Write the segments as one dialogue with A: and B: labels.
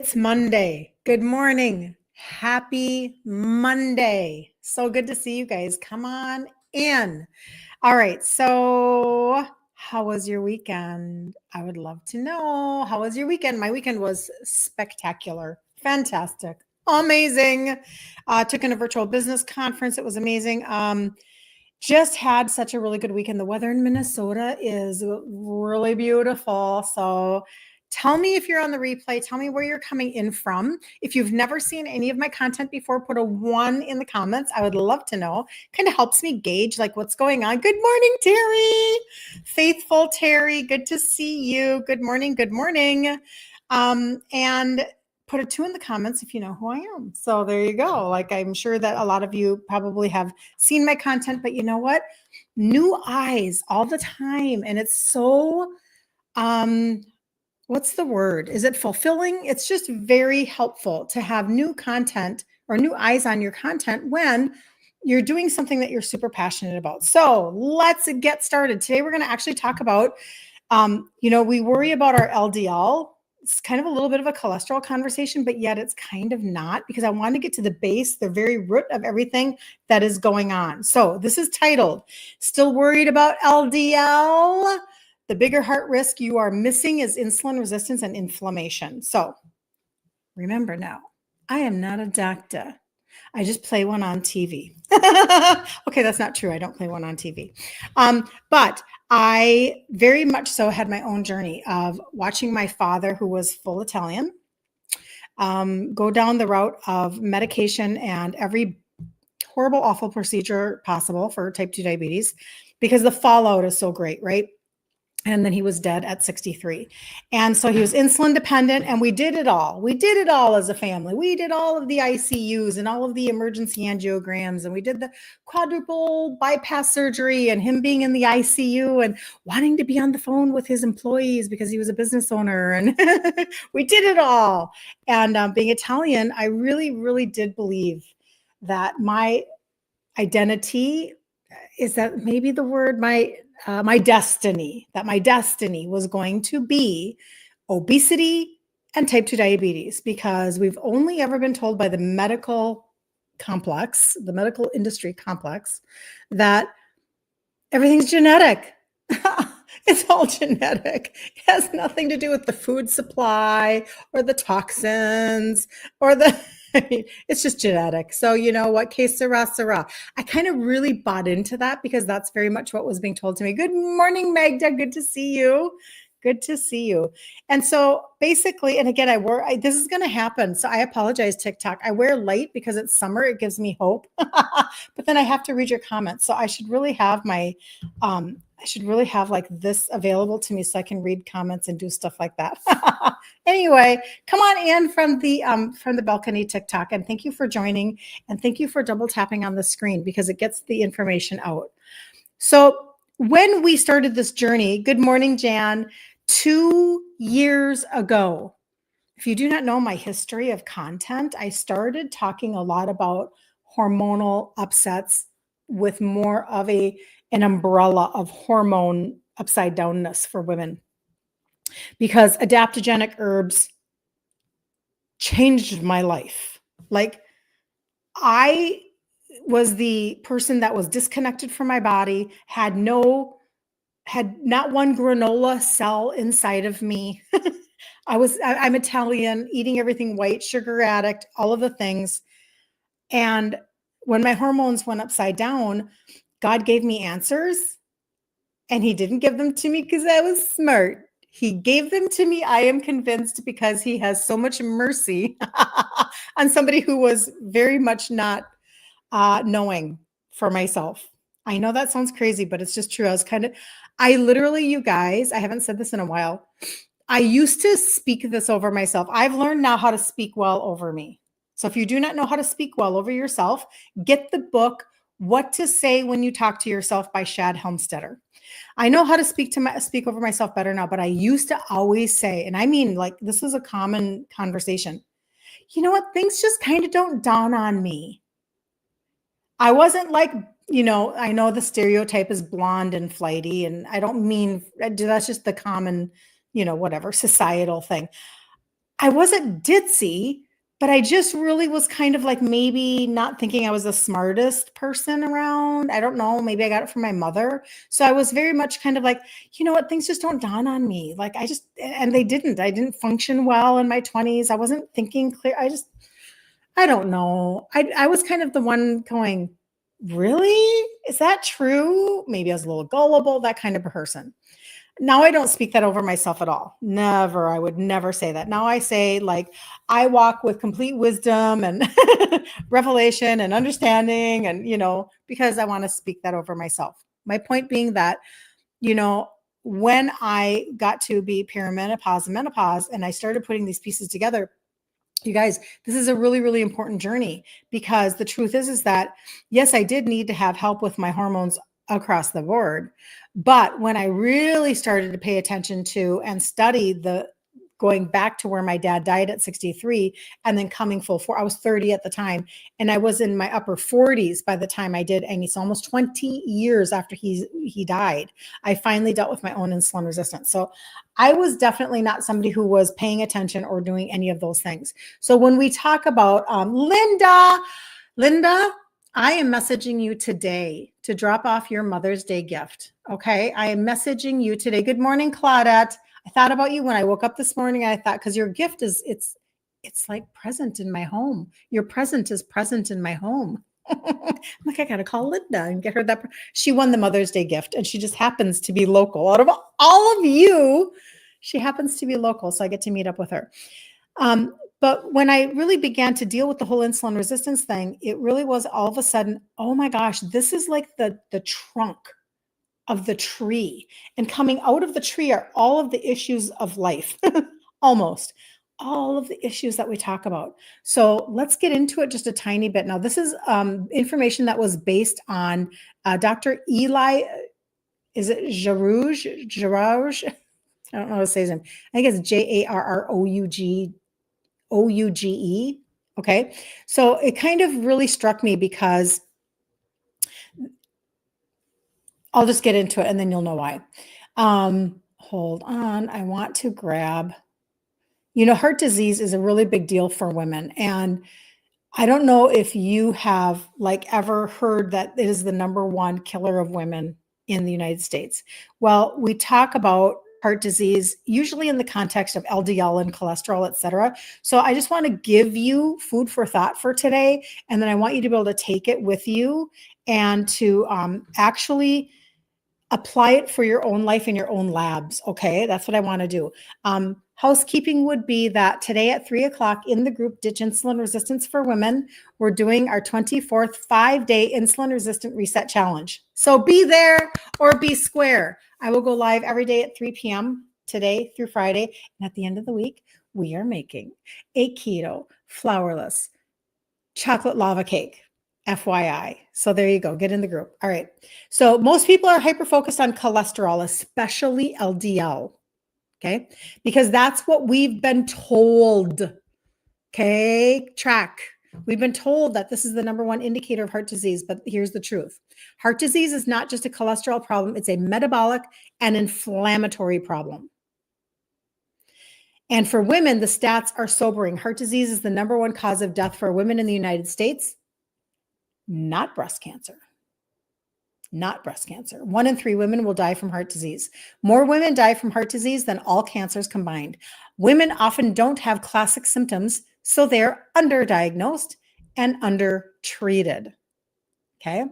A: It's Monday. Good morning. Happy Monday. So good to see you guys. Come on in. All right. So, how was your weekend? I would love to know. How was your weekend? My weekend was spectacular. Fantastic. Amazing. Took in a virtual business conference. It was amazing. Just had such a really good weekend. The weather in Minnesota is really beautiful. So tell me if you're on the replay. Tell me where you're coming in from. If you've never seen any of my content before, put a 1 in the comments. I would love to know. Kind of helps me gauge like what's going on. Good morning, Terry. Faithful Terry. Good to see you. Good morning. Good morning. And put a 2 in the comments if you know who I am. So there you go. Like I'm sure that a lot of you probably have seen my content, but you know what? New eyes all the time. And it's so, what's the word? Is it fulfilling? It's just very helpful to have new content or new eyes on your content when you're doing something that you're super passionate about. So let's get started. Today, we're going to actually talk about, we worry about our LDL. It's kind of a little bit of a cholesterol conversation, but yet it's kind of not, because I want to get to the base, the very root of everything that is going on. So this is titled, Still Worried About LDL? The bigger heart risk you are missing is insulin resistance and inflammation. So remember now, I am not a doctor. I just play one on TV. Okay, that's not true. I don't play one on TV. But I very much so had my own journey of watching my father, who was full Italian, go down the route of medication and every horrible, awful procedure possible for type 2 diabetes, because the fallout is so great, right? And then he was dead at 63. And so he was insulin dependent, and we did it all. We did it all as a family. We did all of the ICUs and all of the emergency angiograms, and we did the quadruple bypass surgery, and him being in the ICU and wanting to be on the phone with his employees because he was a business owner. And we did it all. And being Italian, I really, really did believe that my identity is that maybe the word my destiny was going to be obesity and type 2 diabetes, because we've only ever been told by the medical complex, the medical industry complex, that everything's genetic. It's all genetic. It has nothing to do with the food supply or the toxins or it's just genetic. So you know what? Que sera, sera. I kind of really bought into that because that's very much what was being told to me. Good morning, Magda. Good to see you. Good to see you. And so basically, and again, this is going to happen. So I apologize, TikTok. I wear light because it's summer. It gives me hope. But then I have to read your comments. So I should really have like this available to me so I can read comments and do stuff like that. Anyway, come on in from the balcony, TikTok, and thank you for joining, and thank you for double tapping on the screen because it gets the information out. So when we started this journey, good morning, Jan, 2 years ago. If you do not know my history of content, I started talking a lot about hormonal upsets with more of an umbrella of hormone upside downness for women, because adaptogenic herbs changed my life. Like, I was the person that was disconnected from my body, had not one granola cell inside of me. I'm Italian, eating everything white, sugar addict, all of the things. And when my hormones went upside down, God gave me answers, and he didn't give them to me because I was smart. He gave them to me, I am convinced, because he has so much mercy on somebody who was very much not knowing for myself. I know that sounds crazy, but it's just true. I literally, you guys, I haven't said this in a while. I used to speak this over myself. I've learned now how to speak well over me. So if you do not know how to speak well over yourself, get the book, What to Say When You Talk to Yourself by Shad Helmstetter. I know how to speak over myself better now, but I used to always say, and I mean, like, this was a common conversation. You know what? Things just kind of don't dawn on me. I wasn't like, I know the stereotype is blonde and flighty, and I don't mean, that's just the common, whatever societal thing. I wasn't ditzy, but I just really was kind of like maybe not thinking I was the smartest person around. I don't know. Maybe I got it from my mother. So I was very much kind of like, you know what? Things just don't dawn on me. Like and they didn't. I didn't function well in my 20s. I wasn't thinking clear. I don't know. I was kind of the one going, really? Is that true? Maybe I was a little gullible, that kind of a person. Now I don't speak that over myself at all. Never. I would never say that. Now I say, like, I walk with complete wisdom and revelation and understanding, and, because I want to speak that over myself. My point being that, when I got to be perimenopause and menopause and I started putting these pieces together, you guys, this is a really, really important journey, because the truth is that, yes, I did need to have help with my hormones across the board. But when I really started to pay attention to and study going back to where my dad died at 63 and then coming I was 30 at the time, and I was in my upper 40s by the time I did, and it's almost 20 years after he died, I finally dealt with my own insulin resistance. So I was definitely not somebody who was paying attention or doing any of those things. So when we talk about Linda, I am messaging you today to drop off your Mother's Day gift. Okay. I am messaging you today. Good morning, Claudette. I thought about you when I woke up this morning. I thought, because your gift it's like present in my home. Your present is present in my home. I'm like, I got to call Linda and get her that. She won the Mother's Day gift, and she just happens to be local. Out of all of you, she happens to be local. So I get to meet up with her. But when I really began to deal with the whole insulin resistance thing, it really was all of a sudden, oh my gosh, this is like the trunk of the tree. And coming out of the tree are all of the issues of life, almost all of the issues that we talk about. So let's get into it just a tiny bit. Now, this is information that was based on Dr. Eli, is it Jarouge? I don't know how to say his name. I think it's Jarrouge. Okay. So it kind of really struck me, because I'll just get into it and then you'll know why. Hold on. I want to grab, heart disease is a really big deal for women. And I don't know if you have ever heard that it is the number one killer of women in the United States. Well, we talk about heart disease usually in the context of LDL and cholesterol, et cetera. So I just want to give you food for thought for today. And then I want you to be able to take it with you and to actually apply it for your own life in your own labs. Okay. That's what I want to do. Housekeeping would be that today at 3:00 in the group Ditch Insulin Resistance for Women, we're doing our 24th 5-day insulin resistant reset challenge. So be there or be square. I will go live every day at 3 p.m. today through Friday. And at the end of the week, we are making a keto, flourless chocolate lava cake. FYI. So there you go. Get in the group. All right. So most people are hyper-focused on cholesterol, especially LDL. Okay. Because that's what we've been told. Okay. Track. We've been told that this is the number one indicator of heart disease, but here's the truth. Heart disease is not just a cholesterol problem. It's a metabolic and inflammatory problem. And for women, the stats are sobering. Heart disease is the number one cause of death for women in the United States. Not breast cancer. Not breast cancer. 1 in 3 women will die from heart disease. More women die from heart disease than all cancers combined. Women often don't have classic symptoms, so they're underdiagnosed and undertreated. Okay.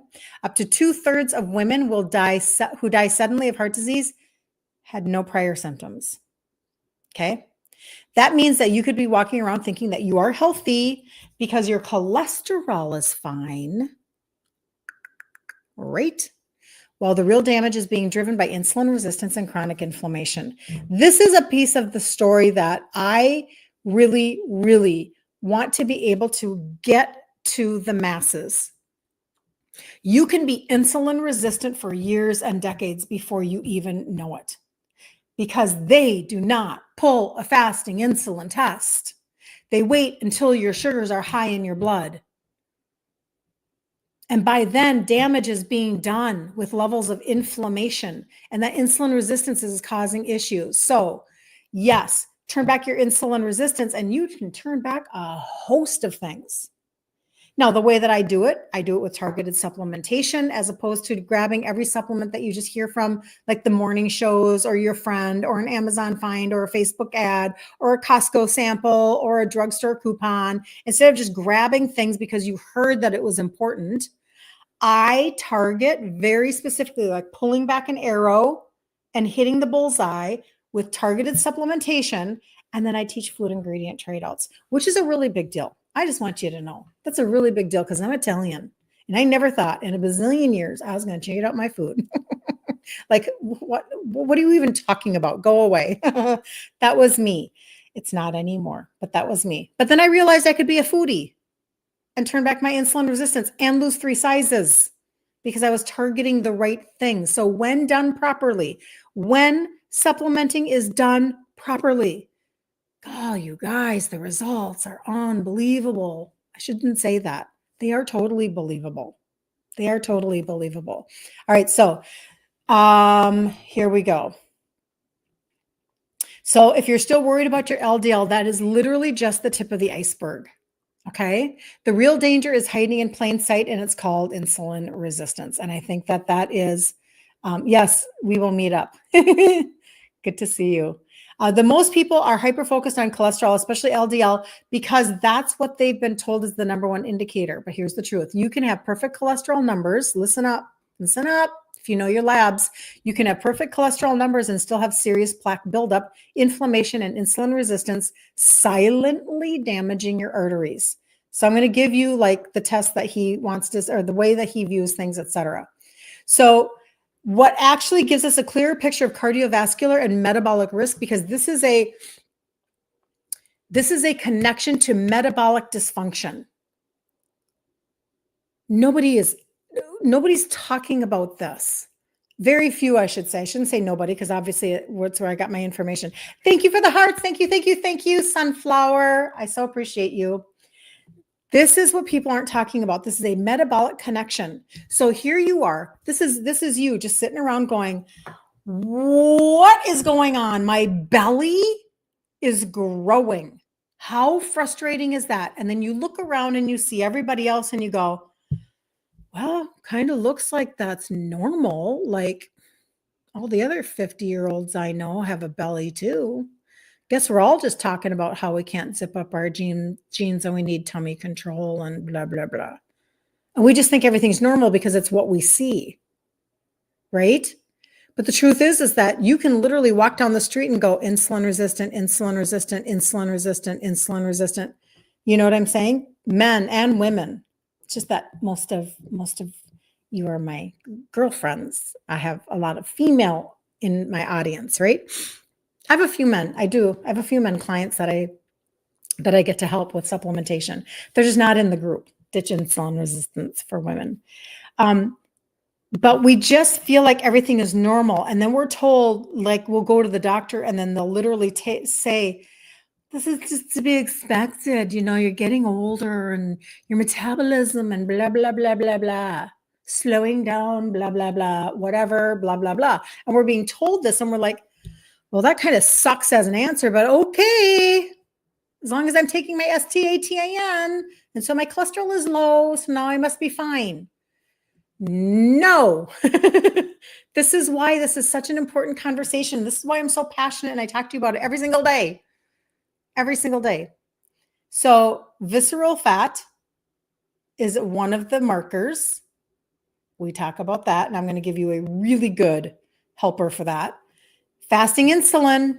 A: Up to 2/3 of women will die who die suddenly of heart disease had no prior symptoms. Okay. That means that you could be walking around thinking that you are healthy because your cholesterol is fine, right? While the real damage is being driven by insulin resistance and chronic inflammation. This is a piece of the story that I really, really want to be able to get to the masses. You can be insulin resistant for years and decades before you even know it, because they do not pull a fasting insulin test. They wait until your sugars are high in your blood. And by then, damage is being done with levels of inflammation, and that insulin resistance is causing issues. So yes, turn back your insulin resistance, and you can turn back a host of things. Now, the way that I do it with targeted supplementation as opposed to grabbing every supplement that you just hear from, like the morning shows or your friend or an Amazon find or a Facebook ad or a Costco sample or a drugstore coupon. Instead of just grabbing things because you heard that it was important, I target very specifically, like pulling back an arrow and hitting the bullseye with targeted supplementation. And then I teach food ingredient trade outs, which is a really big deal. I just want you to know that's a really big deal because I'm Italian and I never thought in a bazillion years I was going to change out my food. Like, what are you even talking about? Go away. That was me. It's not anymore, but that was me. But then I realized I could be a foodie and turn back my insulin resistance and lose 3 sizes because I was targeting the right thing. So when done properly, when supplementing is done properly, oh, you guys, the results are unbelievable. I shouldn't say that. They are totally believable. They are totally believable. All right. So here we go. So if you're still worried about your LDL, that is literally just the tip of the iceberg. Okay. The real danger is hiding in plain sight, and it's called insulin resistance. And I think that is, yes, we will meet up. Good to see you. The most people are hyper-focused on cholesterol, especially LDL, because that's what they've been told is the number one indicator. But here's the truth. You can have perfect cholesterol numbers. Listen up. Listen up. If you know your labs, you can have perfect cholesterol numbers and still have serious plaque buildup, inflammation, and insulin resistance, silently damaging your arteries. So I'm going to give you like the test that he wants to, or the way that he views things, etc. So what actually gives us a clearer picture of cardiovascular and metabolic risk, because this is a connection to metabolic dysfunction. Nobody's talking about this. Very few, I should say. I shouldn't say nobody, because obviously it's where I got my information. Thank you for the hearts. Thank you, Sunflower. I so appreciate you. This is what people aren't talking about. This is a metabolic connection. So here you are. This is you just sitting around going, what is going on? My belly is growing. How frustrating is that? And then you look around and you see everybody else and you go, well, kind of looks like that's normal. Like all the other 50-year-olds I know have a belly too. Guess we're all just talking about how we can't zip up our jeans and we need tummy control and blah, blah, blah. And we just think everything's normal because it's what we see, right? But the truth is that you can literally walk down the street and go insulin resistant, insulin resistant, insulin resistant, insulin resistant. You know what I'm saying? Men and women. It's just that most of you are my girlfriends. I have a lot of female in my audience, right? I have a few men. I have a few men clients that I get to help with supplementation. They're just not in the group, Ditch Insulin Resistance for Women. But we just feel like everything is normal. And then we're told, like, we'll go to the doctor and then they'll literally say, this is just to be expected. You know, you're getting older and your metabolism and blah, blah, blah, blah, blah. Slowing down, blah, blah, blah, whatever, blah, blah, blah. And we're being told this and we're like, well, that kind of sucks as an answer, but okay. As long as I'm taking my STATAN, and so my cholesterol is low, so now I must be fine. No. This is why this is such an important conversation. This is why I'm so passionate and I talk to you about it every single day. Every single day. So visceral fat is one of the markers. We talk about that, and I'm going to give you a really good helper for that. Fasting insulin,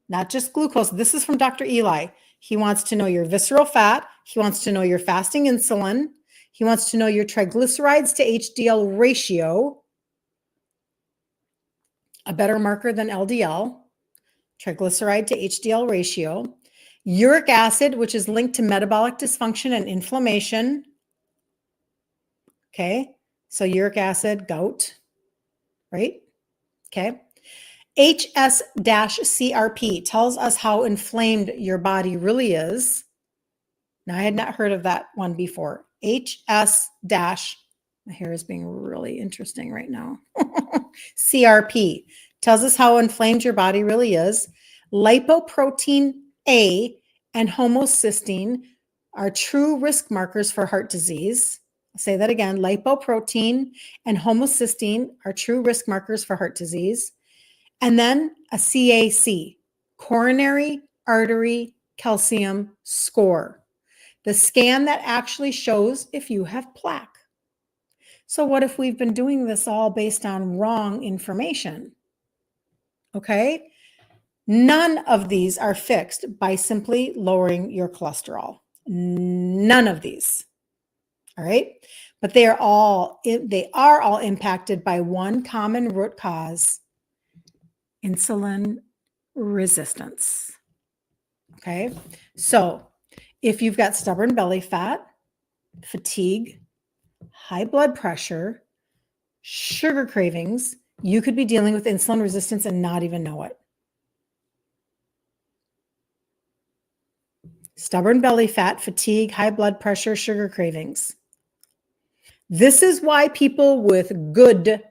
A: not just glucose. This is from Dr. Eli. He wants to know your visceral fat. He wants to know your fasting insulin. He wants to know your triglycerides to HDL ratio, a better marker than LDL, triglyceride to HDL ratio, uric acid, which is linked to metabolic dysfunction and inflammation. Okay, so uric acid, gout, right? Okay. HS-CRP tells us how inflamed your body really is. Now, I had not heard of that one before. My hair is being really interesting right now. CRP tells us how inflamed your body really is. Lipoprotein A and homocysteine are true risk markers for heart disease. I'll say that again. Lipoprotein and homocysteine are true risk markers for heart disease. And then a CAC, coronary artery calcium score, the scan that actually shows if you have plaque. So what if we've been doing this all based on wrong information? Okay. None of these are fixed by simply lowering your cholesterol. None of these. All right. But they are all impacted by one common root cause: insulin resistance. Okay. So if you've got stubborn belly fat, fatigue, high blood pressure, sugar cravings, you could be dealing with insulin resistance and not even know it. Stubborn belly fat, fatigue, high blood pressure, sugar cravings. This is why people with good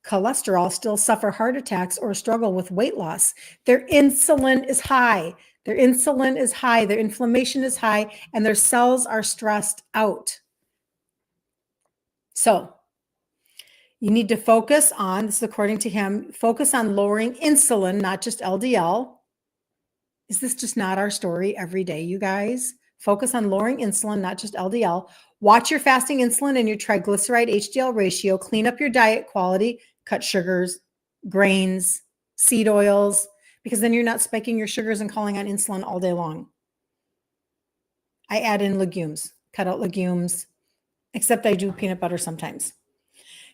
A: cholesterol still suffer heart attacks or struggle with weight loss. Their insulin is high. Their insulin is high. Their inflammation is high, and their cells are stressed out. So you need to focus on, this is according to him, focus on lowering insulin, not just LDL. Is this just not our story every day, you guys? Focus on lowering insulin, not just LDL. Watch your fasting insulin and your triglyceride HDL ratio. Clean up your diet quality. Cut sugars, grains, seed oils, because then you're not spiking your sugars and calling on insulin all day long. I add in legumes. Cut out legumes, except I do peanut butter sometimes.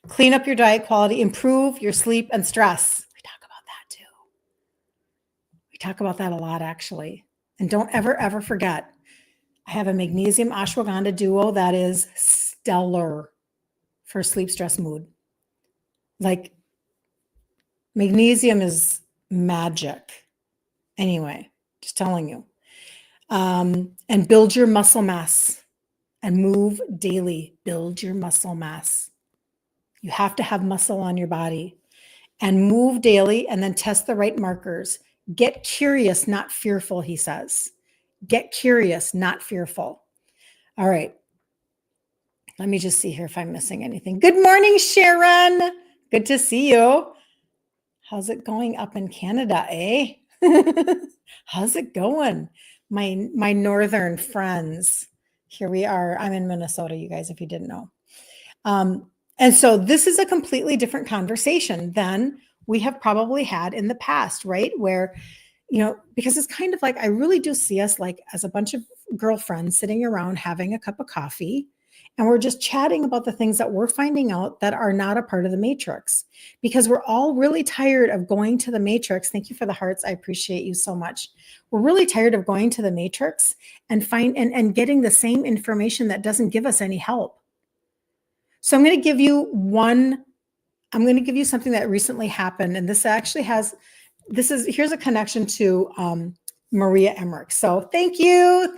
A: Clean up your diet quality. Improve your sleep and stress. We talk about that too. We talk about that a lot, actually. And don't ever forget, I have a magnesium ashwagandha duo that is stellar for sleep, stress, mood. Like, magnesium is magic. Anyway, just telling you. And build your muscle mass and move daily. Build your muscle mass. You have to have muscle on your body, and move daily, and then test the right markers. Get curious, not fearful, he says. Get curious, not fearful. All right. Let me just see here if I'm missing anything. Good morning, Sharon. Good to see you. How's it going up in Canada, eh? How's it going? My northern friends. Here we are. I'm in Minnesota, you guys, if you didn't know. And so this is a completely different conversation than we have probably had in the past, right? Where, because it's kind of like, I really do see us like as a bunch of girlfriends sitting around having a cup of coffee, and we're just chatting about the things that we're finding out that are not a part of the matrix, because we're all really tired of going to the matrix. Thank you for the hearts. I appreciate you so much. We're really tired of going to the matrix and getting the same information that doesn't give us any help. So I'm going to give you something that recently happened. And here's a connection to Maria Emmerich. So thank you.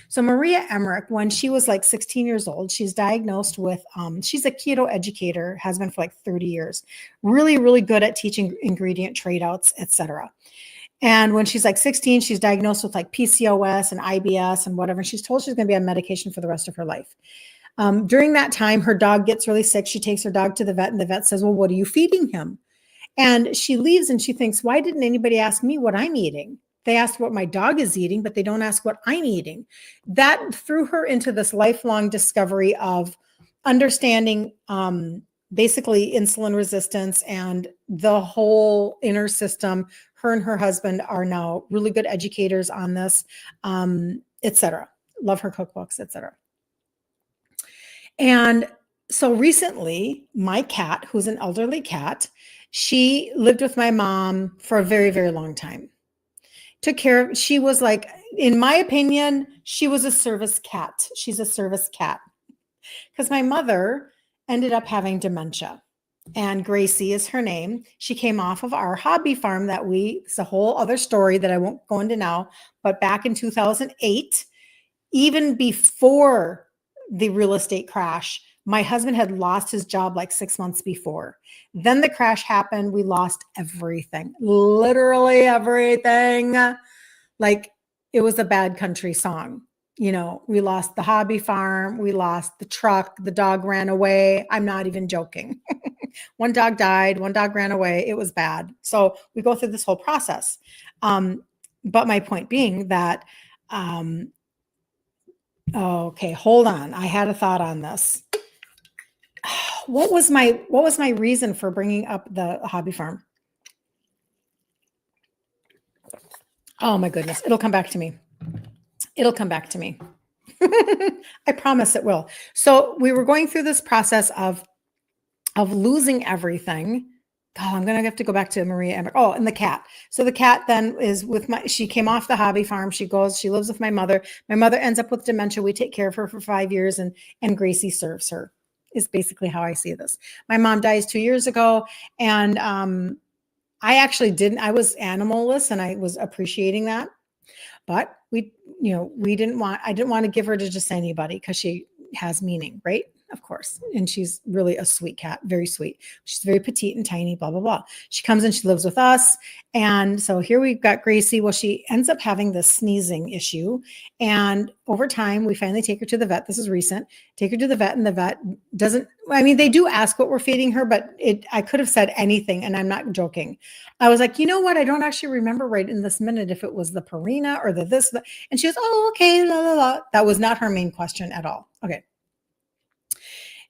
A: So Maria Emmerich, when she was like 16 years old, she's diagnosed with, she's a keto educator, has been for like 30 years, really, really good at teaching ingredient trade outs, etc. And when she's like 16, she's diagnosed with like PCOS and IBS and whatever. And she's told she's going to be on medication for the rest of her life. During that time, her dog gets really sick. She takes her dog to the vet, and the vet says, well, what are you feeding him? And she leaves and she thinks, why didn't anybody ask me what I'm eating? They asked what my dog is eating, but they don't ask what I'm eating. That threw her into this lifelong discovery of understanding basically insulin resistance and the whole inner system. Her and her husband are now really good educators on this, etc. Love her cookbooks, etc. And so recently, my cat, who's an elderly cat, she lived with my mom for a very, very long time. Took care of, she was like, in my opinion, she was a service cat. She's a service cat. Because my mother ended up having dementia. And Gracie is her name. She came off of our hobby farm it's a whole other story that I won't go into now. But back in 2008, even before the real estate crash, My husband had lost his job like 6 months before. Then the crash happened. We lost everything, literally everything. Like it was a Bad Country song. We lost the hobby farm. We lost the truck. The dog ran away. I'm not even joking. One dog died. One dog ran away. It was bad. So we go through this whole process. But my point being that, okay, hold on. I had a thought on this. What was my reason for bringing up the hobby farm? Oh my goodness. It'll come back to me. It'll come back to me. I promise it will. So we were going through this process of losing everything. Oh, I'm going to have to go back to Maria. Oh, and the cat. So the cat then is she came off the hobby farm. She lives with my mother. My mother ends up with dementia. We take care of her for 5 years and Gracie serves her is basically how I see this. My mom dies 2 years ago. And, I was animalless and I was appreciating that, but I didn't want to give her to just anybody because she has meaning, right? Of course. And she's really a sweet cat, very sweet. She's very petite and tiny, blah, blah, blah. She comes and she lives with us. And so here we've got Gracie. Well, she ends up having this sneezing issue. And over time, we finally take her to the vet. This is recent. Take her to the vet and the vet they do ask what we're feeding her, but I could have said anything. And I'm not joking. I was like, you know what? I don't actually remember right in this minute if it was the Purina or the this. And she goes, oh, okay, la, la, la. That was not her main question at all. Okay.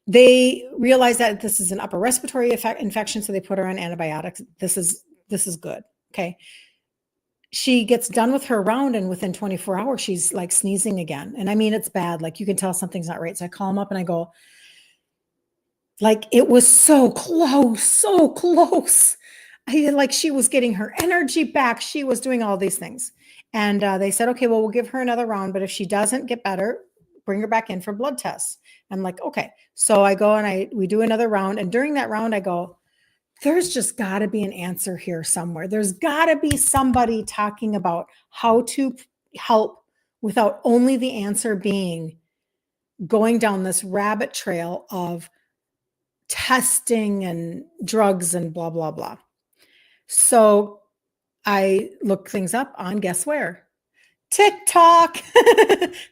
A: They realized that this is an upper respiratory infection, so they put her on antibiotics. This is good. Okay. She gets done with her round, and within 24 hours, she's like sneezing again. And I mean, it's bad. Like you can tell something's not right. So I call him up and I go, like, it was so close, so close. She was getting her energy back. She was doing all these things. And they said, okay, well, we'll give her another round. But if she doesn't get better, bring her back in for blood tests. I'm like, okay. So I go and we do another round. And during that round, I go, there's just got to be an answer here somewhere. There's got to be somebody talking about how to help without only the answer being going down this rabbit trail of testing and drugs and blah, blah, blah. So I look things up on guess where? TikTok,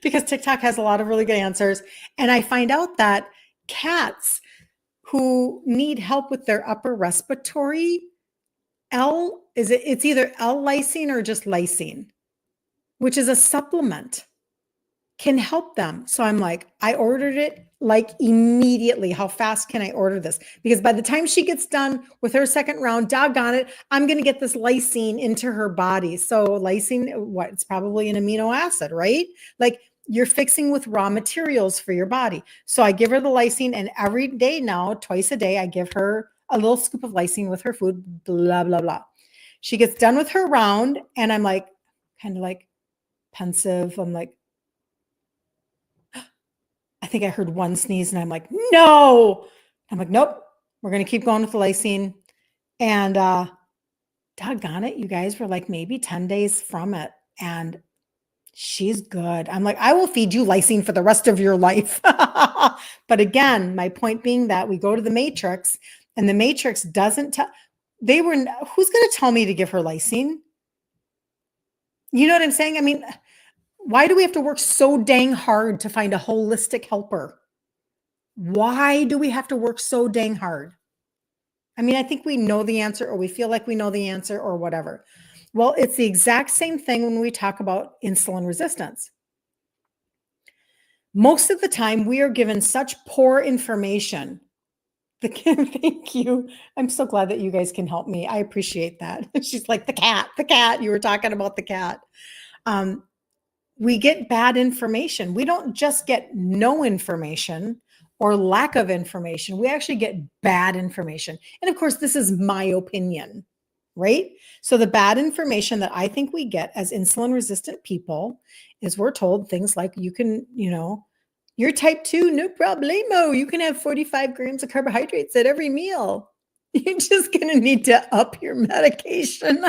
A: because TikTok has a lot of really good answers. And I find out that cats who need help with their upper respiratory, it's either L-lysine or just lysine, which is a supplement, can help them. So I'm like, I ordered it like immediately. How fast can I order this? Because by the time she gets done with her second round, doggone it, I'm going to get this lysine into her body. So lysine, it's probably an amino acid, right? Like you're fixing with raw materials for your body. So I give her the lysine, and every day now, twice a day, I give her a little scoop of lysine with her food, blah, blah, blah. She gets done with her round, and I'm like, kind of like pensive. I'm like, I think I heard one sneeze, and I'm like, no. I'm like, nope, we're going to keep going with the lysine. And doggone it, you guys, were like maybe 10 days from it. And she's good. I'm like, I will feed you lysine for the rest of your life. But again, my point being that we go to the matrix, and the matrix doesn't tell. Who's going to tell me to give her lysine? You know what I'm saying? I mean, why do we have to work so dang hard to find a holistic helper? Why do we have to work so dang hard? I mean, I think we know the answer, or we feel like we know the answer, or whatever. Well, it's the exact same thing when we talk about insulin resistance. Most of the time, we are given such poor information. Thank you. I'm so glad that you guys can help me. I appreciate that. She's like, the cat. You were talking about the cat. We get bad information. We don't just get no information or lack of information. We actually get bad information. And of course, this is my opinion, right? So the bad information that I think we get as insulin resistant people is we're told things like, you can, you're type 2, no problemo. You can have 45 grams of carbohydrates at every meal. You're just going to need to up your medication.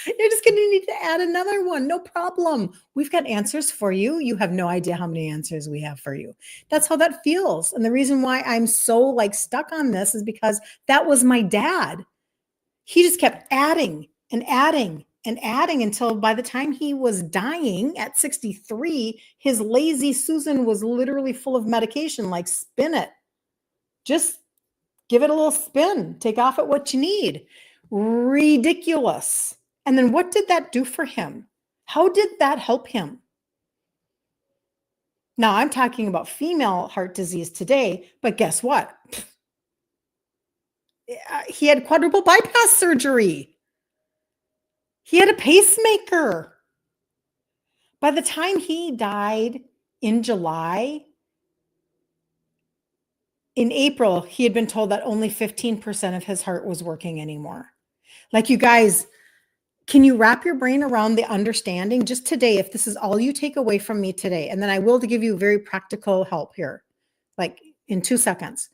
A: You're just going to need to add another one. No problem. We've got answers for you. You have no idea how many answers we have for you. That's how that feels. And the reason why I'm so like stuck on this is because that was my dad. He just kept adding and adding and adding until by the time he was dying at 63, his lazy Susan was literally full of medication. Like, spin it. Just give it a little spin. Take off at what you need. Ridiculous. And then what did that do for him? How did that help him? Now, I'm talking about female heart disease today, but guess what? He had quadruple bypass surgery. He had a pacemaker. By the time he died in July, in April, he had been told that only 15% of his heart was working anymore. Like, you guys, can you wrap your brain around the understanding just today, if this is all you take away from me today? And then I will give you very practical help here, like in 2 seconds.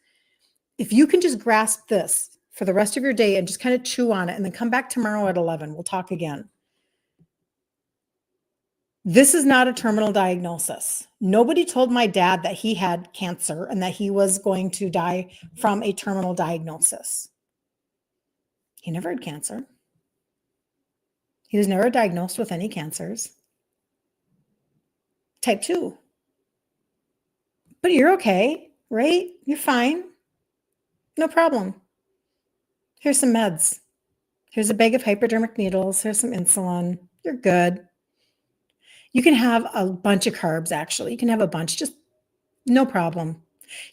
A: If you can just grasp this for the rest of your day and just kind of chew on it and then come back tomorrow at 11, we'll talk again. This is not a terminal diagnosis. Nobody told my dad that he had cancer and that he was going to die from a terminal diagnosis. He never had cancer. He was never diagnosed with any cancers. Type 2. But you're okay, right? You're fine. No problem. Here's some meds. Here's a bag of hypodermic needles. Here's some insulin. You're good. You can have a bunch of carbs, actually. You can have a bunch, just no problem.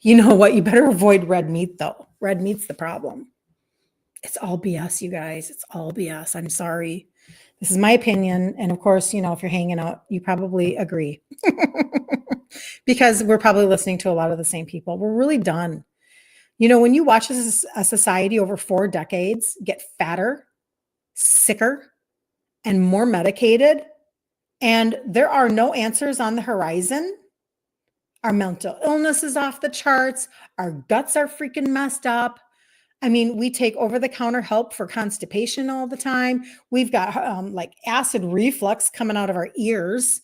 A: You know what? You better avoid red meat, though. Red meat's the problem. It's all BS, you guys. It's all BS. I'm sorry. This is my opinion. And of course, you know, if you're hanging out, you probably agree. Because we're probably listening to a lot of the same people. We're really done. You know, when you watch a society over 4 decades get fatter, sicker, and more medicated, and there are no answers on the horizon, our mental illness is off the charts, our guts are freaking messed up. I mean, we take over-the-counter help for constipation all the time. We've got like acid reflux coming out of our ears,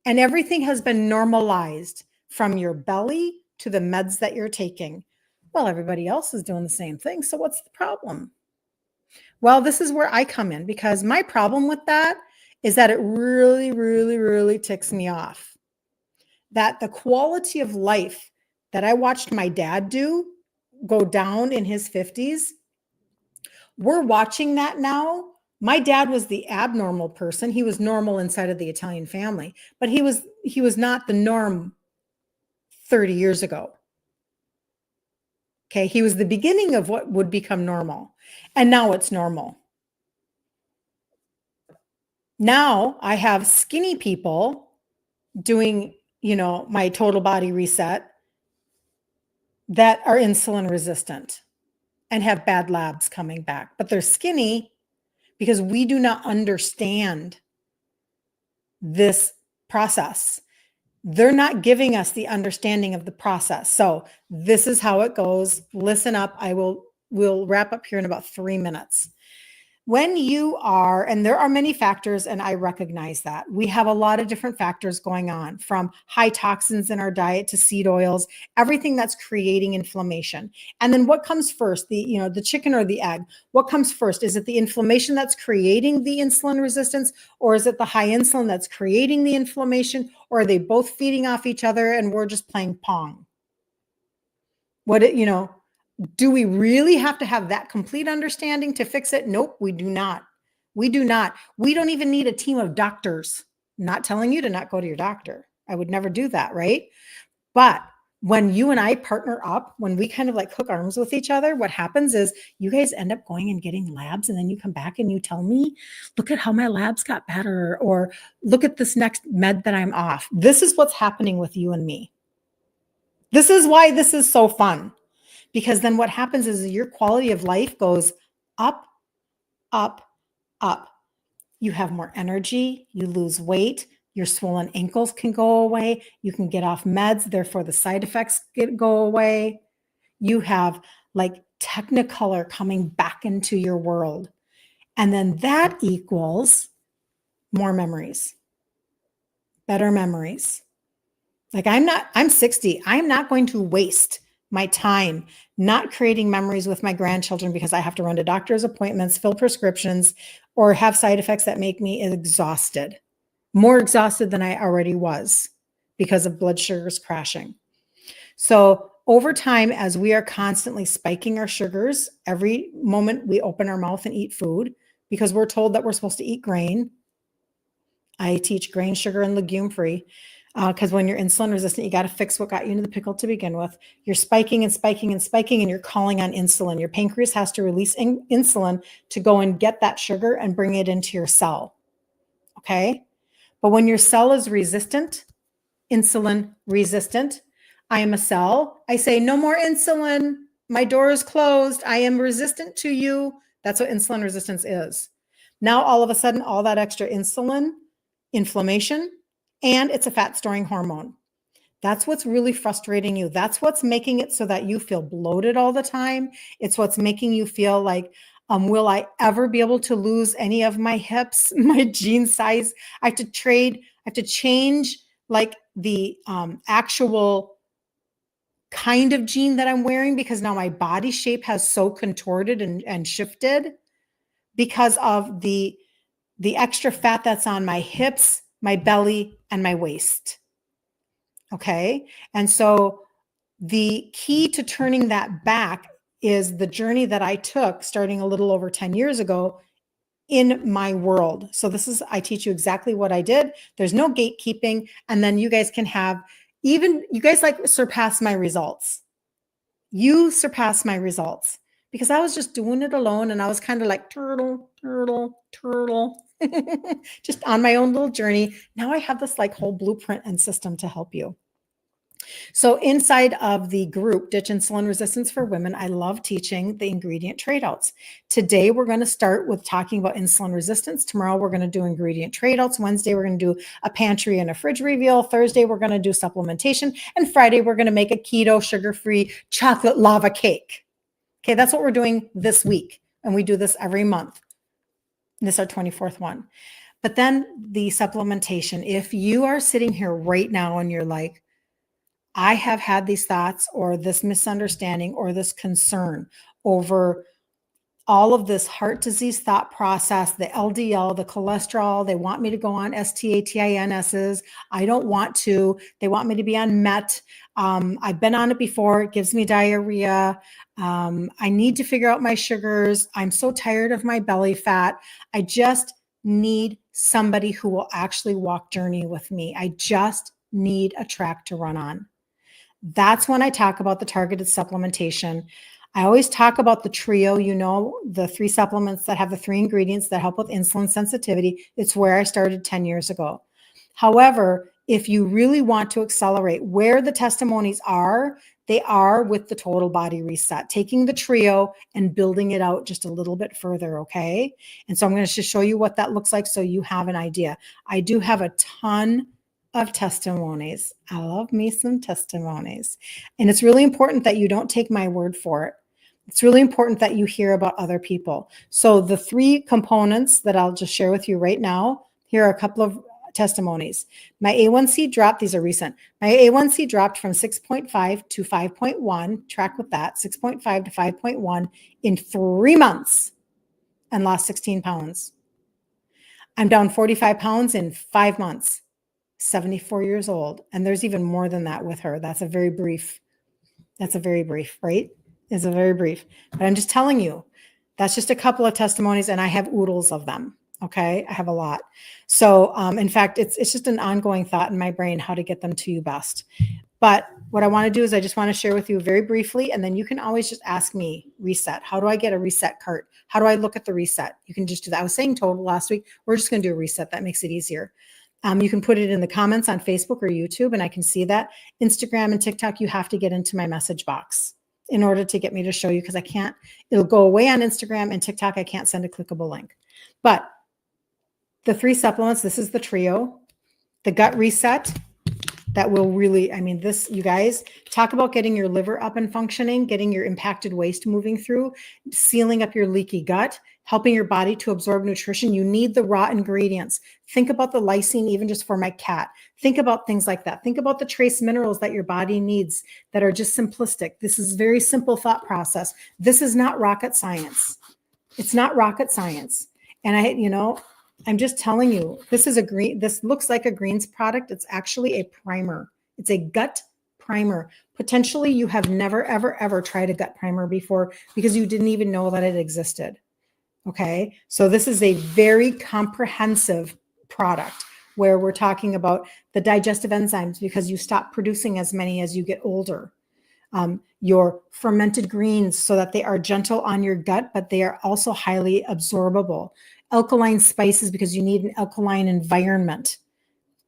A: and everything has been normalized from your belly to the meds that you're taking. Well, everybody else is doing the same thing. So what's the problem? Well, this is where I come in, because my problem with that is that it really, really, really ticks me off. That the quality of life that I watched my dad go down in his 50s, we're watching that now. My dad was the abnormal person. He was normal inside of the Italian family, but he was not the norm 30 years ago. Okay, he was the beginning of what would become normal, and now it's normal. Now I have skinny people doing, you know, my total body reset that are insulin resistant and have bad labs coming back, but they're skinny because we do not understand this process. They're not giving us the understanding of the process. So this is how it goes. Listen up. We'll wrap up here in about 3 minutes. When you are, and there are many factors, and I recognize that we have a lot of different factors going on, from high toxins in our diet to seed oils, everything that's creating inflammation. And then what comes first, the chicken or the egg? What comes first? Is it the inflammation that's creating the insulin resistance, or is it the high insulin that's creating the inflammation, or are they both feeding off each other and we're just playing pong? Do we really have to have that complete understanding to fix it? Nope, we do not. We do not. We don't even need a team of doctors. I'm not telling you to not go to your doctor. I would never do that, right? But when you and I partner up, when we kind of like hook arms with each other, what happens is you guys end up going and getting labs, and then you come back and you tell me, look at how my labs got better, or look at this next med that I'm off. This is what's happening with you and me. This is why this is so fun. Because then what happens is your quality of life goes up, up, up. You have more energy, you lose weight, your swollen ankles can go away, you can get off meds, therefore the side effects go away. You have like technicolor coming back into your world. And then that equals more memories, better memories. Like I'm 60. I'm not going to waste my time not creating memories with my grandchildren because I have to run to doctor's appointments, fill prescriptions, or have side effects that make me exhausted, more exhausted than I already was because of blood sugars crashing. So over time, as we are constantly spiking our sugars every moment we open our mouth and eat food, because we're told that we're supposed to eat grain. I teach grain, sugar, and legume free. Because when you're insulin resistant, you got to fix what got you into the pickle to begin with. You're spiking and spiking and spiking, and you're calling on insulin. Your pancreas has to release insulin to go and get that sugar and bring it into your cell. Okay. But when your cell is resistant, insulin resistant, I am a cell. I say, no more insulin. My door is closed. I am resistant to you. That's what insulin resistance is. Now, all of a sudden, all that extra insulin, inflammation, and it's a fat storing hormone. That's what's really frustrating you. That's what's making it so that you feel bloated all the time. It's what's making you feel like, will I ever be able to lose any of my hips, my jean size? I have to change like the actual kind of jean that I'm wearing because now my body shape has so contorted and shifted because of the extra fat that's on my hips, my belly, and my waist. Okay. And so the key to turning that back is the journey that I took starting a little over 10 years ago in my world. So I teach you exactly what I did. There's no gatekeeping. And then you guys can you guys like surpass my results. You surpass my results because I was just doing it alone. And I was kind of like turtle, just on my own little journey. Now I have this like whole blueprint and system to help you. So inside of the group, Ditch Insulin Resistance for Women, I love teaching the ingredient trade-outs. Today, we're going to start with talking about insulin resistance. Tomorrow, we're going to do ingredient trade-outs. Wednesday, we're going to do a pantry and a fridge reveal. Thursday, we're going to do supplementation. And Friday, we're going to make a keto, sugar-free chocolate lava cake. Okay, that's what we're doing this week. And we do this every month. This is our 24th one. But then the supplementation, if you are sitting here right now and you're like, I have had these thoughts or this misunderstanding or this concern over all of this heart disease thought process, the LDL, the cholesterol. They want me to go on STATINSs. I don't want to. They want me to be on MET. I've been on it before. It gives me diarrhea. I need to figure out my sugars. I'm so tired of my belly fat. I just need somebody who will actually walk journey with me. I just need a track to run on. That's when I talk about the targeted supplementation. I always talk about the trio, the 3 supplements that have the 3 ingredients that help with insulin sensitivity. It's where I started 10 years ago. However, if you really want to accelerate where the testimonies are, they are with the total body reset, taking the trio and building it out just a little bit further. Okay. And so I'm going to just show you what that looks like so you have an idea. I do have a ton of testimonies. I love me some testimonies. And it's really important that you don't take my word for it. It's really important that you hear about other people. So the 3 components that I'll just share with you right now, here are a couple of testimonies. My A1C dropped, these are recent. My A1C dropped from 6.5 to 5.1, track with that, 6.5 to 5.1 in 3 months and lost 16 pounds. I'm down 45 pounds in 5 months. 74 years old. And there's even more than that with her. That's a very brief, right? It's a very brief, but I'm just telling you, that's just a couple of testimonies and I have oodles of them. Okay. I have a lot. So, in fact, it's just an ongoing thought in my brain, how to get them to you best. But what I want to do is I just want to share with you very briefly, and then you can always just ask me, reset. How do I get a reset cart? How do I look at the reset? You can just do that. I was saying total last week. We're just going to do a reset. That makes it easier. You can put it in the comments on Facebook or YouTube, and I can see that. Instagram and TikTok, you have to get into my message box in order to get me to show you, because I can't, it'll go away on Instagram and TikTok. I can't send a clickable link. But the 3 supplements, this is the trio. The gut reset, that will really, this, you guys, talk about getting your liver up and functioning, getting your impacted waste moving through, sealing up your leaky gut, helping your body to absorb nutrition. You need the raw ingredients. Think about the lysine, even just for my cat. Think about things like that. Think about the trace minerals that your body needs that are just simplistic. This is very simple thought process. This is not rocket science. It's not rocket science. And I'm just telling you, this looks like a greens product. It's actually a primer. It's a gut primer. Potentially you have never, ever, ever tried a gut primer before because you didn't even know that it existed. Okay. So this is a very comprehensive product where we're talking about the digestive enzymes because you stop producing as many as you get older. Your fermented greens so that they are gentle on your gut, but they are also highly absorbable. Alkaline spices because you need an alkaline environment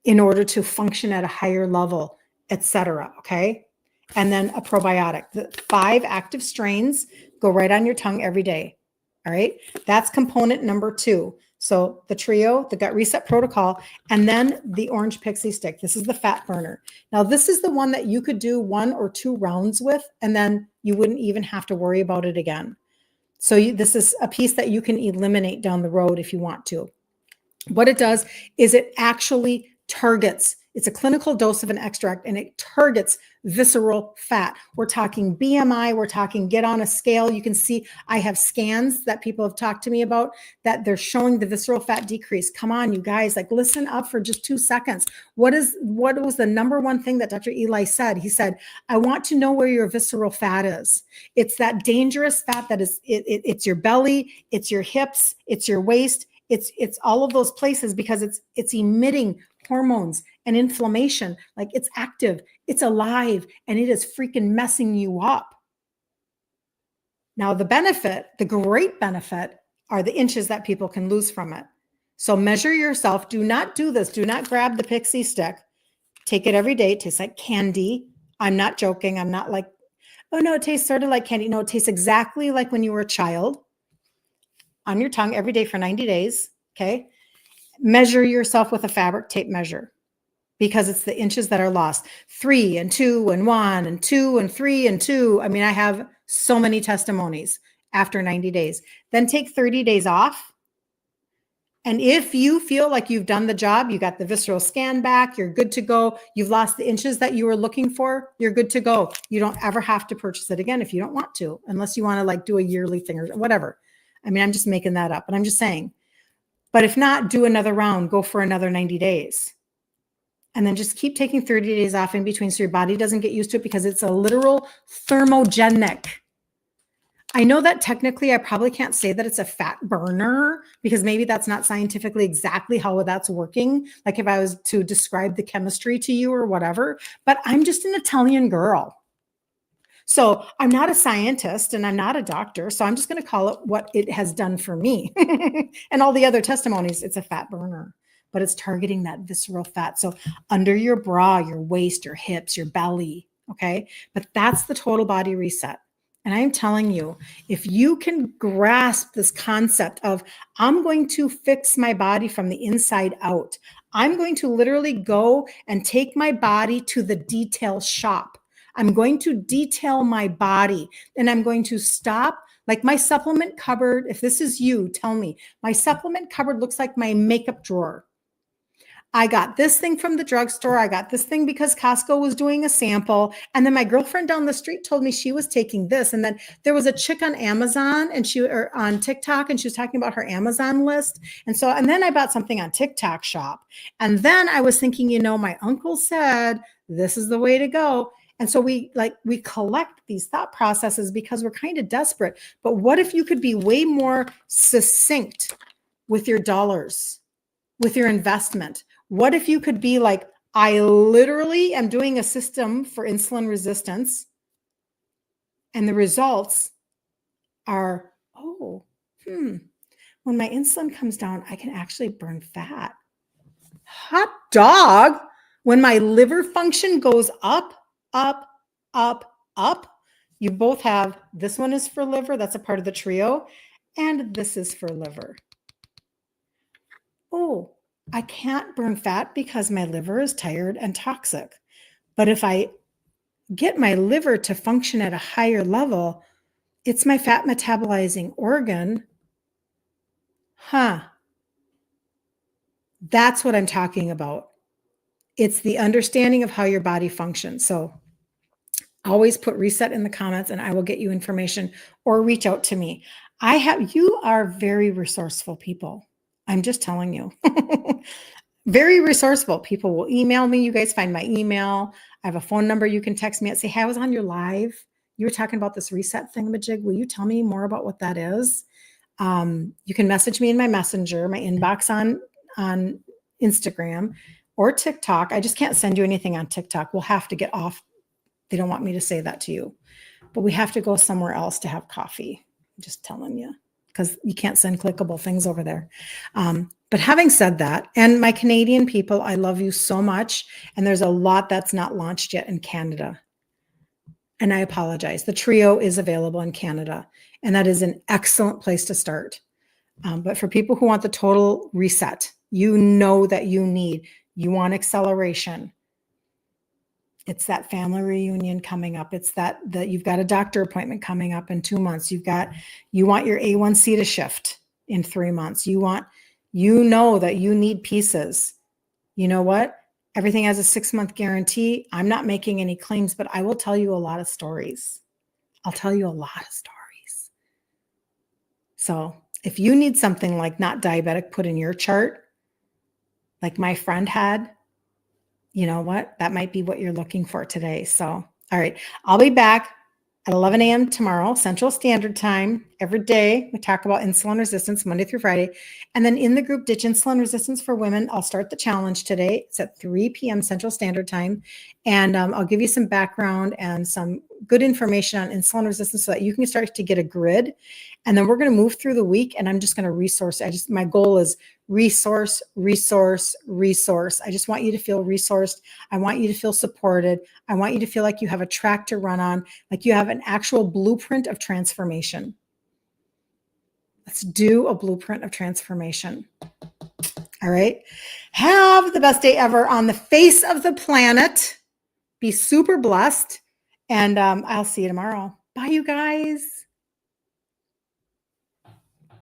A: in order to function at a higher level, etc. Okay. And then a probiotic. The 5 active strains go right on your tongue every day. All right. That's component number 2. So the trio, the gut reset protocol, and then the orange pixie stick. This is the fat burner. Now, this is the one that you could do 1 or 2 rounds with, and then you wouldn't even have to worry about it again. So this is a piece that you can eliminate down the road if you want to. What it does is it actually targets, it's a clinical dose of an extract, and it targets visceral fat. We're talking BMI, we're talking get on a scale. You can see I have scans that people have talked to me about that they're showing the visceral fat decrease. Come on, you guys, like listen up for just 2 seconds. What was the number one thing that Dr. Eli said? He said, I want to know where your visceral fat is. It's that dangerous fat that is, it's your belly, it's your hips, it's your waist, it's all of those places because it's emitting hormones and inflammation. Like it's active, it's alive, and it is freaking messing you up. Now, the great benefit are the inches that people can lose from it. So measure yourself. Do not do this. Do not grab the pixie stick. Take it every day. It tastes like candy. I'm not joking. I'm not like, oh no, it tastes sort of like candy. No, it tastes exactly like when you were a child on your tongue every day for 90 days. Okay. Measure yourself with a fabric tape measure because it's the inches that are lost. 3 and 2 and 1 and 2 and 3 and 2. I mean, I have so many testimonies after 90 days. Then take 30 days off. And if you feel like you've done the job, you got the visceral scan back, you're good to go. You've lost the inches that you were looking for, you're good to go. You don't ever have to purchase it again if you don't want to, unless you want to like do a yearly thing or whatever. I mean, I'm just making that up, but I'm just saying. But if not, do another round, go for another 90 days. And then just keep taking 30 days off in between so your body doesn't get used to it because it's a literal thermogenic. I know that technically I probably can't say that it's a fat burner because maybe that's not scientifically exactly how that's working. Like if I was to describe the chemistry to you or whatever, but I'm just an Italian girl. So I'm not a scientist and I'm not a doctor. So I'm just going to call it what it has done for me. And all the other testimonies, it's a fat burner, but it's targeting that visceral fat. So under your bra, your waist, your hips, your belly. Okay. But that's the total body reset. And I'm telling you, if you can grasp this concept of I'm going to fix my body from the inside out, I'm going to literally go and take my body to the detail shop. I'm going to detail my body and I'm going to stop like my supplement cupboard. If this is you, tell me. My supplement cupboard looks like my makeup drawer. I got this thing from the drugstore. I got this thing because Costco was doing a sample. And then my girlfriend down the street told me she was taking this. And then there was a chick on Amazon or on TikTok, and she was talking about her Amazon list. And then I bought something on TikTok shop. And then I was thinking, my uncle said, this is the way to go. And so we collect these thought processes because we're kind of desperate. But what if you could be way more succinct with your dollars, with your investment? What if you could be like, I literally am doing a system for insulin resistance and the results are, when my insulin comes down, I can actually burn fat. Hot dog. When my liver function goes up, up, up, up, you both have, this one is for liver, that's a part of the trio, and this is for liver. Oh, I can't burn fat because my liver is tired and toxic. But if I get my liver to function at a higher level, it's my fat metabolizing organ. That's what I'm talking about. It's the understanding of how your body functions. So always put reset in the comments and I will get you information or reach out to me. You are very resourceful people. I'm just telling you. Very resourceful. People will email me. You guys find my email. I have a phone number. You can text me and say, hey, I was on your live. You were talking about this reset thingamajig. Will you tell me more about what that is? You can message me in my messenger, my inbox on Instagram or TikTok. I just can't send you anything on TikTok. We'll have to get off. They don't want me to say that to you, but we have to go somewhere else to have coffee. I'm just telling you, because you can't send clickable things over there. But having said that, and my Canadian people, I love you so much. And there's a lot that's not launched yet in Canada. And I apologize. The trio is available in Canada, and that is an excellent place to start. But for people who want the total reset, you know that you want acceleration. It's that family reunion coming up. It's that you've got a doctor appointment coming up in 2 months. You want your A1C to shift in 3 months. You know that you need pieces. You know what? Everything has a 6-month guarantee. I'm not making any claims, but I will tell you a lot of stories. I'll tell you a lot of stories. So if you need something like not diabetic put in your chart, like my friend had, you know what? That might be what you're looking for today. So, all right, I'll be back at 11 a.m. tomorrow, Central Standard Time. Every day, we talk about insulin resistance, Monday through Friday. And then in the group Ditch Insulin Resistance for Women, I'll start the challenge today. It's at 3 p.m. Central Standard Time. And I'll give you some background and some good information on insulin resistance so that you can start to get a grid. And then we're going to move through the week, and I'm just going to resource. My goal is resource, resource, resource. I just want you to feel resourced. I want you to feel supported. I want you to feel like you have a track to run on, like you have an actual blueprint of transformation. Let's do a blueprint of transformation. All right. Have the best day ever on the face of the planet. Be super blessed. And I'll see you tomorrow. Bye, you guys.